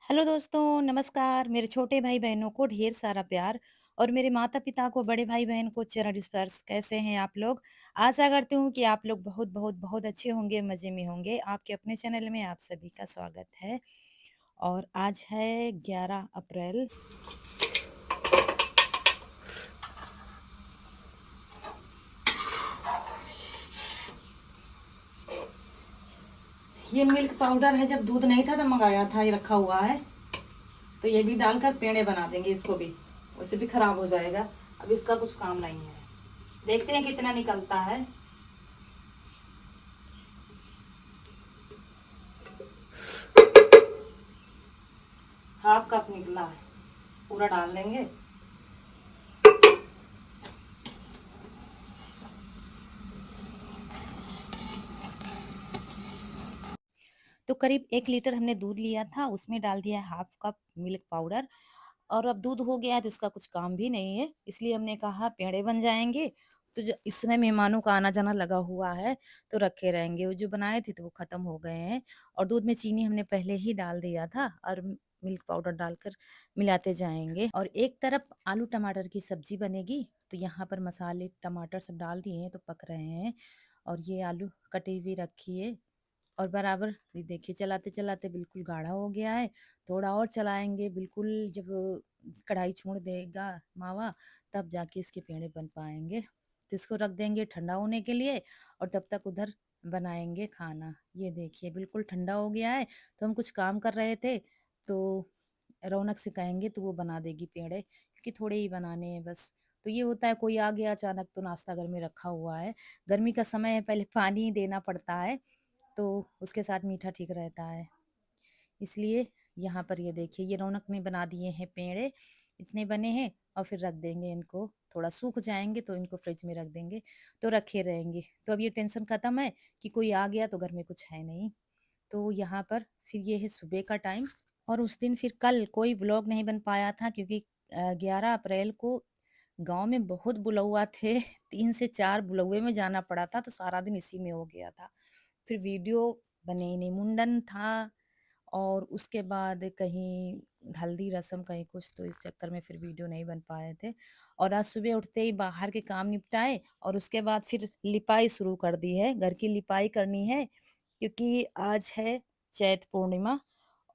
Hello दोस्तों, नमस्कार। मेरे छोटे भाई बहनों को ढेर सारा प्यार और मेरे माता पिता को, बड़े भाई बहन को चरण स्पर्श। कैसे हैं आप लोग? आशा करती हूँ कि आप लोग बहुत बहुत बहुत अच्छे होंगे, मज़े में होंगे। आपके अपने चैनल में आप सभी का स्वागत है। और आज है 11 अप्रैल। ये मिल्क पाउडर है, जब दूध नहीं था तब मंगाया था, ये रखा हुआ है। तो ये भी डालकर पेड़े बना देंगे इसको भी, उसे भी खराब हो जाएगा। अब इसका कुछ काम नहीं है। देखते हैं कितना निकलता है। हाफ कप निकला है, पूरा डाल देंगे। तो करीब 1 लीटर हमने दूध लिया था, उसमें डाल दिया है हाफ कप मिल्क पाउडर। और अब दूध हो गया है तो इसका कुछ काम भी नहीं है, इसलिए हमने कहा पेड़े बन जाएंगे। तो जो इस समय मेहमानों का आना जाना लगा हुआ है, तो रखे रहेंगे। वो जो बनाए थे तो वो खत्म हो गए हैं। और दूध में चीनी हमने पहले ही डाल दिया था, और मिल्क पाउडर डालकर मिलाते जाएंगे। और एक तरफ आलू टमाटर की सब्जी बनेगी, तो यहाँ पर मसाले टमाटर सब डाल दिए हैं तो पक रहे हैं। और ये आलू कटी हुई रखी है। और बराबर ये देखिए, चलाते चलाते बिल्कुल गाढ़ा हो गया है। थोड़ा और चलाएंगे, बिल्कुल जब कढ़ाई छोड़ देगा मावा, तब जाके इसके पेड़े बन पाएंगे। तो इसको रख देंगे ठंडा होने के लिए, और तब तक उधर बनाएंगे खाना। ये देखिए बिल्कुल ठंडा हो गया है। तो हम कुछ काम कर रहे थे, तो रौनक से कहेंगे तो वो बना देगी पेड़े, क्योंकि थोड़े ही बनाने हैं बस। तो ये होता है, कोई आ गया अचानक तो नाश्ता घर में रखा हुआ है। गर्मी का समय है, पहले पानी देना पड़ता है, तो उसके साथ मीठा ठीक रहता है। इसलिए यहाँ पर ये देखिए, ये रौनक ने बना दिए हैं पेड़े। इतने बने हैं, और फिर रख देंगे इनको। थोड़ा सूख जाएंगे तो इनको फ्रिज में रख देंगे, तो रखे रहेंगे। तो अब ये टेंशन खत्म है कि कोई आ गया तो घर में कुछ है नहीं। तो यहाँ पर फिर ये है सुबह का टाइम। और उस दिन फिर कल कोई व्लॉग नहीं बन पाया था, क्योंकि 11 अप्रैल को गांव में बहुत बुलौआ थे। 3 से 4 बुलौए में जाना पड़ा था, तो सारा दिन इसी में हो गया था। फिर वीडियो बने ही नहीं। मुंडन था, और उसके बाद कहीं हल्दी रस्म, कहीं कुछ, तो इस चक्कर में फिर वीडियो नहीं बन पाए थे। और आज सुबह उठते ही बाहर के काम निपटाए, और उसके बाद फिर लिपाई शुरू कर दी है। घर की लिपाई करनी है, क्योंकि आज है चैत पूर्णिमा।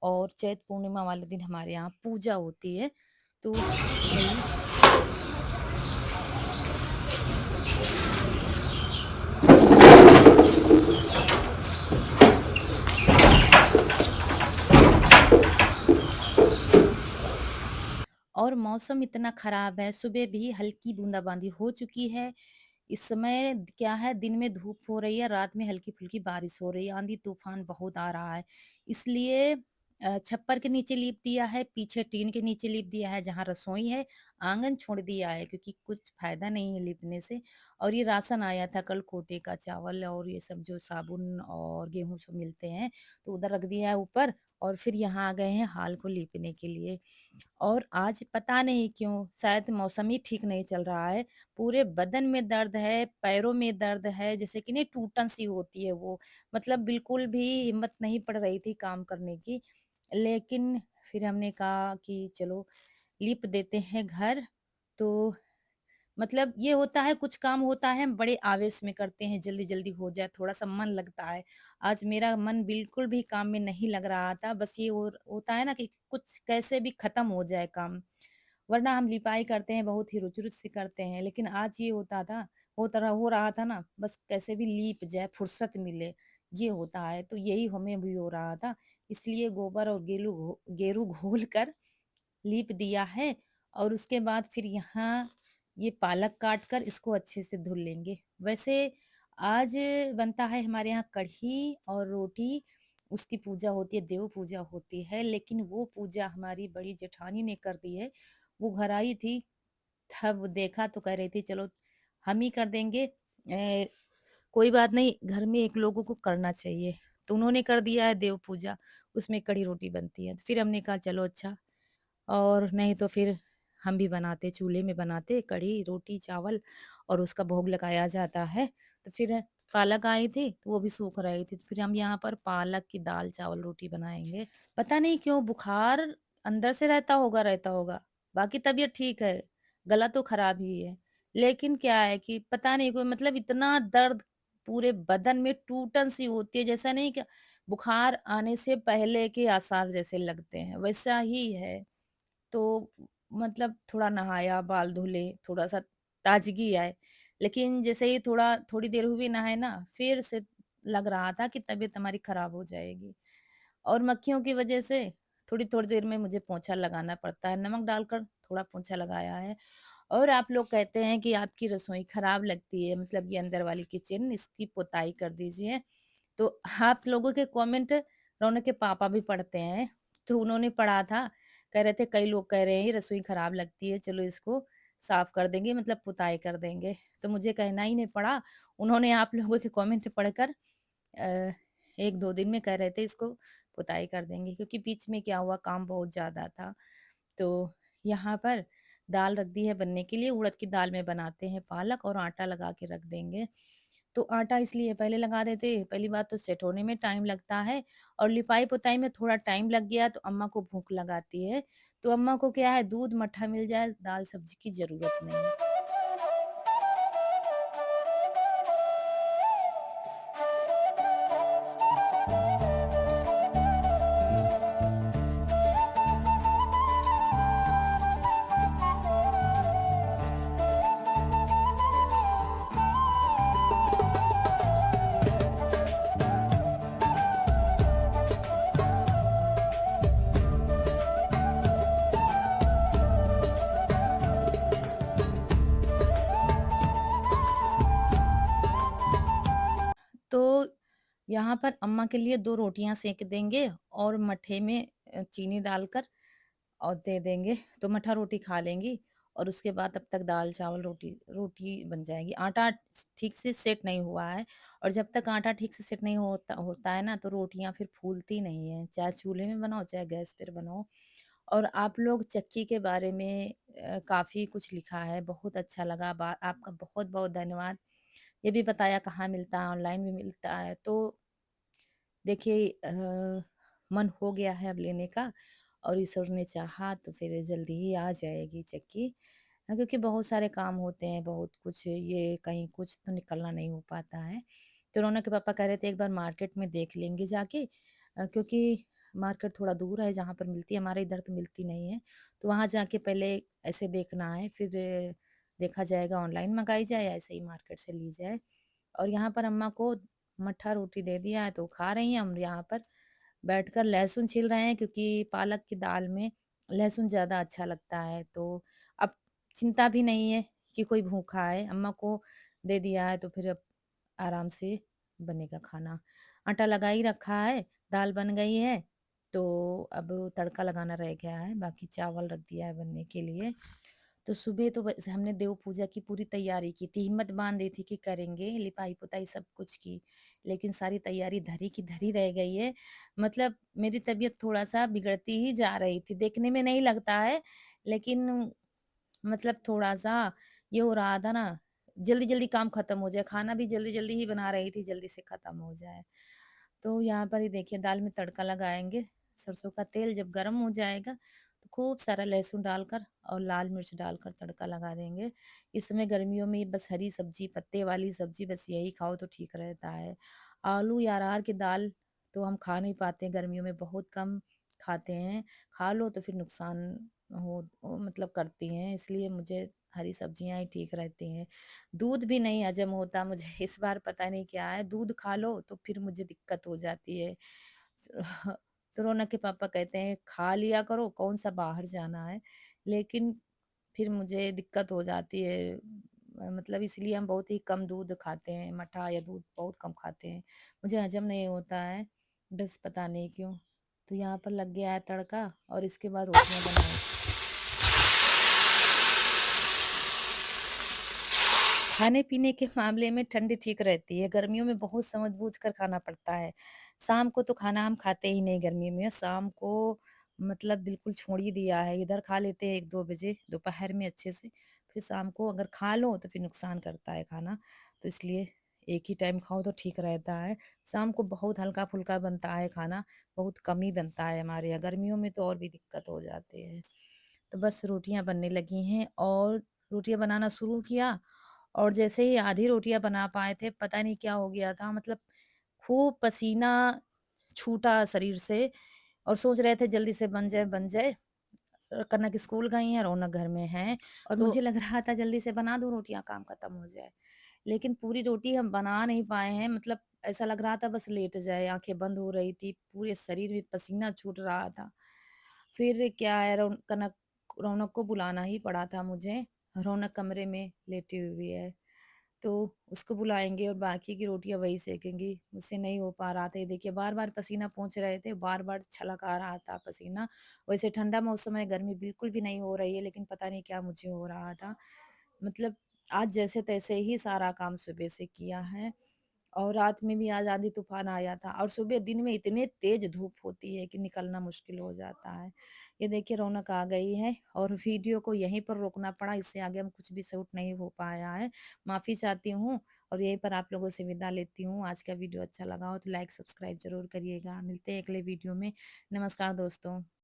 और चैत पूर्णिमा वाले दिन हमारे यहाँ पूजा होती है। तो यही। और मौसम इतना खराब है, सुबह भी हल्की बूंदाबांदी हो चुकी है। इस समय क्या है, दिन में धूप हो रही है, रात में हल्की फुल्की बारिश हो रही है। आंधी तूफान बहुत आ रहा है, इसलिए छप्पर के नीचे लीप दिया है, पीछे टीन के नीचे लीप दिया है, जहाँ रसोई है आंगन छोड़ दिया है, क्योंकि कुछ फायदा नहीं है लिपने से। और ये राशन आया था कल, कोटे का चावल और ये सब जो साबुन और गेहूं सब मिलते हैं, तो उधर रख दिया है ऊपर। और फिर यहाँ आ गए हैं हाल को लीपने के लिए। और आज पता नहीं क्यों, शायद मौसम ही ठीक नहीं चल रहा है। पूरे बदन में दर्द है, पैरों में दर्द है, जैसे कि नहीं टूटन सी होती है वो। मतलब बिल्कुल भी हिम्मत नहीं पड़ रही थी काम करने की। लेकिन फिर हमने कहा कि चलो लिप देते हैं घर। तो मतलब ये होता है, कुछ काम होता है हम बड़े आवेश में करते हैं, जल्दी जल्दी हो जाए, थोड़ा सा मन लगता है। आज मेरा मन बिल्कुल भी काम में नहीं लग रहा था। बस ये होता है ना कि कुछ कैसे भी खत्म हो जाए काम। वरना हम लिपाई करते हैं, बहुत ही रुचि रुचि से करते हैं, लेकिन आज ये होता था, हो रहा था ना, बस कैसे भी लीप जाए, फुर्सत मिले, ये होता है। तो यही हमें भी हो रहा था, इसलिए गोबर और गेरू घोल कर लीप दिया है। और उसके बाद फिर यहाँ ये पालक काट कर इसको अच्छे से धुल लेंगे। वैसे आज बनता है हमारे यहाँ कढ़ी और रोटी। उसकी पूजा होती है, देव पूजा होती है, लेकिन वो पूजा हमारी बड़ी जेठानी ने कर दी है। वो घर आई थी, तब देखा तो कह रही थी चलो हम ही कर देंगे। कोई बात नहीं, घर में एक लोगों को करना चाहिए। तो उन्होंने कर दिया है देव पूजा, उसमें कढ़ी रोटी बनती है। तो फिर हमने कहा चलो अच्छा। और नहीं तो फिर हम भी बनाते, चूल्हे में बनाते कढ़ी रोटी चावल, और उसका भोग लगाया जाता है। तो फिर पालक आई थी, तो वो भी सूख रही थी। फिर हम यहाँ पर पालक की दाल, चावल, रोटी बनाएँगे। पता नहीं क्यों बुखार अंदर से रहता होगा, बाकी तबीयत ठीक है, गला तो खराब ही है। लेकिन क्या है कि पता नहीं कोई मतलब इतना दर्द पूरे बदन में टूटन सी होती है, जैसा नहीं कि बुखार आने से पहले के आसार जैसे लगते हैं, वैसा ही है। तो मतलब थोड़ा नहाया, बाल धुले, थोड़ा-सा ताज़गी आए। लेकिन जैसे ही थोड़ी देर हुई नहाए ना, फिर से लग रहा था कि तबीयत हमारी खराब हो जाएगी। और मक्खियों की वजह से थोड़ी-थोड़ी देर में मुझे पोंछा लगाना पड़ता है। नमक डालकर थोड़ा पोंछा लगाया है। और आप लोग कहते हैं कि आपकी रसोई खराब लगती है, मतलब ये अंदर वाली किचन, इसकी पुताई कर दीजिए। तो आप लोगों के कमेंट रौनक के पापा भी पढ़ते हैं, तो उन्होंने पढ़ा था, कह रहे थे कई लोग कह रहे हैं ये रसोई खराब लगती है, चलो इसको साफ कर देंगे मतलब पुताई कर देंगे। तो मुझे कहना ही नहीं पड़ा, उन्होंने आप लोगों के कमेंट पढ़कर 1-2 दिन में कह रहे थे इसको पुताई कर देंगे, क्योंकि बीच में क्या हुआ काम बहुत ज़्यादा था। तो यहाँ पर दाल रख दी है बनने के लिए, उड़द की दाल में बनाते हैं पालक और आटा लगा के रख देंगे। तो आटा इसलिए पहले लगा देते, पहली बात तो सेट होने में टाइम लगता है और लिपाई-पुताई में थोड़ा टाइम लग गया तो अम्मा को भूख लगाती है। तो अम्मा को क्या है दूध मट्ठा मिल जाए, दाल-सब्जी की ज़रूरत नहीं है। तो यहाँ पर अम्मा के लिए 2 रोटियाँ सेंक देंगे और मट्ठे में चीनी डालकर और दे देंगे, तो मट्ठा रोटी खा लेंगी और उसके बाद तब तक दाल, चावल, रोटी रोटी बन जाएगी। आटा ठीक से सेट नहीं हुआ है और जब तक आटा ठीक से सेट नहीं होता होता है ना, तो रोटियाँ फिर फूलती नहीं हैं, चाहे चूल्हे में बनाओ, चाहे गैस पर बनाओ। और आप लोग चक्की के बारे में काफ़ी कुछ लिखा है, बहुत अच्छा लगा। बा आपका बहुत-बहुत धन्यवाद। ये भी बताया कहाँ मिलता है, ऑनलाइन भी मिलता है। तो देखिए मन हो गया है अब लेने का और ईश्वर ने चाहा तो फिर जल्दी ही आ जाएगी चक्की। क्योंकि बहुत सारे काम होते हैं, बहुत कुछ ये कहीं कुछ तो निकलना नहीं हो पाता है। तो रौनक के पापा कह रहे थे एक बार मार्केट में देख लेंगे जाके, क्योंकि मार्केट थोड़ा दूर है जहाँ पर मिलती है, हमारे इधर तो मिलती नहीं है। तो वहाँ जाके पहले ऐसे देखना है, फिर देखा जाएगा ऑनलाइन मँगाई जाए या ऐसे ही मार्केट से ली जाए। और यहाँ पर अम्मा को मट्ठा रोटी दे दिया है तो खा रही हैं, हम यहाँ पर बैठकर लहसुन छील रहे हैं क्योंकि पालक की दाल में लहसुन ज़्यादा अच्छा लगता है। तो अब चिंता भी नहीं है कि कोई भूखा है, अम्मा को दे दिया है तो फिर अब आराम से बनेगा खाना। आटा लगा ही रखा है, दाल बन गई है, तो अब तड़का लगाना रह गया है, बाकी चावल रख दिया है बनने के लिए। तो सुबह तो वैसे हमने देव पूजा की पूरी तैयारी की थी, हिम्मत बाँध दी थी कि करेंगे, लिपाई-पुताई सब कुछ की, लेकिन सारी तैयारी धरी की धरी रह गई है। मतलब मेरी तबीयत थोड़ा-सा बिगड़ती ही जा रही थी, देखने में नहीं लगता है, लेकिन मतलब थोड़ा-सा ये हो रहा था ना, जल्दी-जल्दी काम खत्म हो जाए, खाना भी जल्दी-जल्दी ही बना रही थी, जल्दी से खत्म हो जाए। तो यहाँ पर ही देखिए दाल में तड़का लगाएँगे, सरसों का तेल जब गरम हो जाएगा, तो खूब सारा लहसुन डालकर और लाल मिर्च डालकर तड़का लगा देंगे। इस समय गर्मियों में बस हरी सब्ज़ी, पत्ते वाली सब्ज़ी बस यही खाओ तो ठीक रहता है। आलू या अरहर की दाल तो हम खा नहीं पाते हैं, गर्मियों में बहुत कम खाते हैं। खा लो तो फिर नुकसान मतलब करती हैं, इसलिए मुझे हरी सब्जियाँ ही ठीक रहती हैं। दूध भी नहीं हज़म होता मुझे इस बार पता नहीं क्या है, दूध खा लो तो फिर मुझे दिक्कत हो जाती है। तो रौनक के पापा कहते हैं खा लिया करो, कौन-सा बाहर जाना है। लेकिन फिर मुझे दिक्कत हो जाती है, मतलब इसलिए हम बहुत ही कम दूध खाते हैं, मट्ठा या दूध बहुत कम खाते हैं। मुझे हज़म नहीं होता है, बस पता नहीं क्यों। तो यहाँ पर लग गया है तड़का और इसके बाद रोटियाँ बनाएँ। खाने-पीने के मामले में ठंडी ठीक रहती है, गर्मियों में बहुत समझ-बूझ कर खाना पड़ता है। शाम को तो खाना हम खाते ही नहीं गर्मियों में, शाम को मतलब बिल्कुल छोड़ ही दिया है, इधर खा लेते हैं 1-2 बजे दोपहर में अच्छे से, फिर शाम को अगर खा लो तो फिर नुकसान करता है खाना, तो इसलिए एक ही टाइम खाओ तो ठीक रहता है। शाम को बहुत हल्का-फुल्का बनता है खाना, बहुत कम ही बनता है हमारे यहाँ, गर्मियों में तो और भी दिक्कत हो जाती है। तो बस रोटियाँ बनने लगी हैं और रोटियाँ बनाना शुरू किया और जैसे ही आधी रोटियाँ बना पाए थे, पता नहीं क्या हो गया था, मतलब खूब पसीना छूटा शरीर से और सोच रहे थे जल्दी से बन जाए। कनक स्कूल गई हैं, रौनक घर में है और तो मुझे लग रहा था जल्दी से बना दूँ रोटियाँ, काम खत्म हो जाए। लेकिन पूरी रोटी हम बना नहीं पाए हैं, मतलब ऐसा लग रहा था बस लेट जाए, आँखें बंद हो रही थी, पूरे शरीर में पसीना छूट रहा था। फिर क्या है, रौनक को बुलाना ही पड़ा था मुझे, रौनक कमरे में लेटी हुई है। तो उसको बुलाएँगे और बाकी की रोटियाँ वही सेकेंगी, मुझसे नहीं हो पा रहा था। ये देखिए बार-बार पसीना पोंछ रहे थे, बार-बार छलक आ रहा था पसीना। वैसे ठंडा मौसम है, गर्मी बिल्कुल भी नहीं हो रही है, लेकिन पता नहीं क्या मुझे हो रहा था। मतलब आज जैसे-तैसे ही सारा काम सुबह से किया है और रात में भी आज आंधी-तूफ़ान आया था और सुबह दिन में इतने तेज़ धूप होती है कि निकलना मुश्किल हो जाता है। ये देखिए रौनक आ गई है और वीडियो को यहीं पर रोकना पड़ा, इससे आगे हम कुछ भी शूट नहीं हो पाया है। माफ़ी चाहती हूँ और यहीं पर आप लोगों से विदा लेती हूँ। आज का वीडियो अच्छा लगा हो तो लाइक, सब्सक्राइब ज़रूर करिएगा। मिलते हैं अगले वीडियो में। नमस्कार दोस्तों।